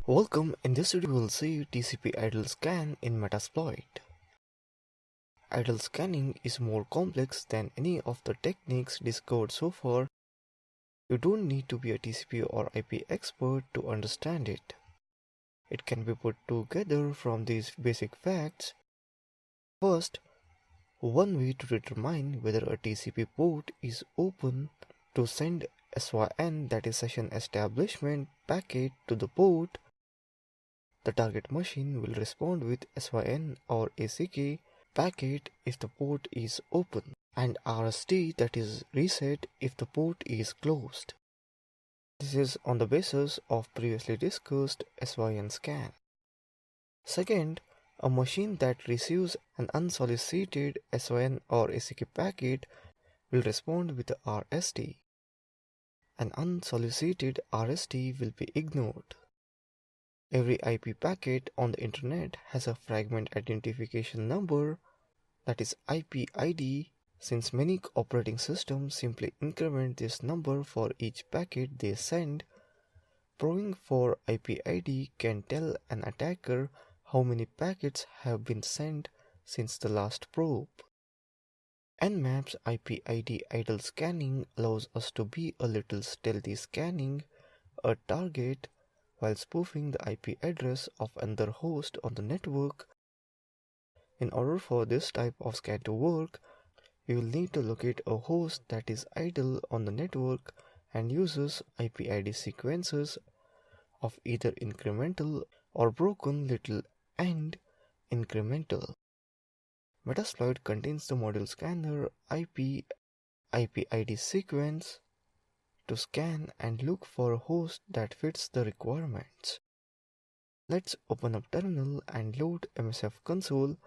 Welcome, in this video we will see TCP idle scan in Metasploit. Idle scanning is more complex than any of the techniques discovered so far. You don't need to be a TCP or IP expert to understand it. It can be put together from these basic facts. First, one way to determine whether a TCP port is open to send SYN, that is session establishment packet, to the port. The target machine will respond with SYN or ACK packet if the port is open, and RST, that is reset, if the port is closed. This is on the basis of previously discussed SYN scan. Second, a machine that receives an unsolicited SYN or ACK packet will respond with the RST. An unsolicited RST will be ignored. Every IP packet on the internet has a fragment identification number, that is IP ID, since many operating systems simply increment this number for each packet they send. Probing for IP ID can tell an attacker how many packets have been sent since the last probe. Nmap's IP ID idle scanning allows us to be a little stealthy, scanning a target while spoofing the IP address of another host on the network. In order for this type of scan to work, you will need to locate a host that is idle on the network and uses IP ID sequences of either incremental or broken little and incremental. Metasploit contains the module scanner IP ID sequence to scan and look for a host that fits the requirements. Let's open up terminal and load MSF console.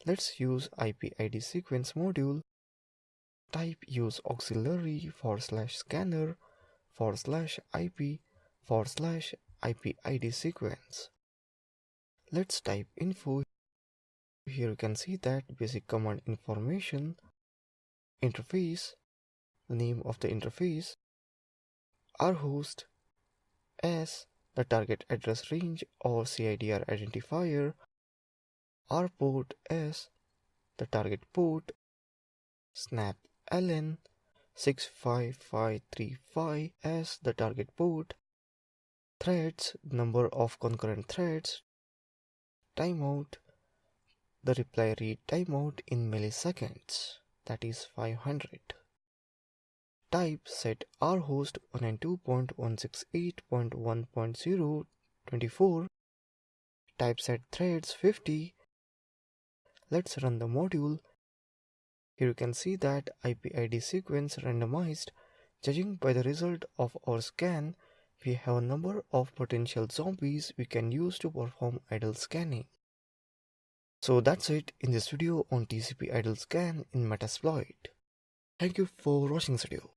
Let's use IP ID sequence module. Type use auxiliary /scanner /IP ID sequence. Let's type info. Here you can see that basic command information, interface, the name of the interface, our host, S, the target address range or CIDR identifier, our port S, the target port, snap ln 65535 as the target port, threads, number of concurrent threads, timeout, the reply read timeout in milliseconds, that is 500. Type set our host 192.168.1.024. Type set threads 50. Let's run the module. Here you can see that IP ID sequence randomized. Judging by the result of our scan, we have a number of potential zombies we can use to perform idle scanning. So that's it in this video on TCP idle scan in Metasploit. Thank you for watching this video.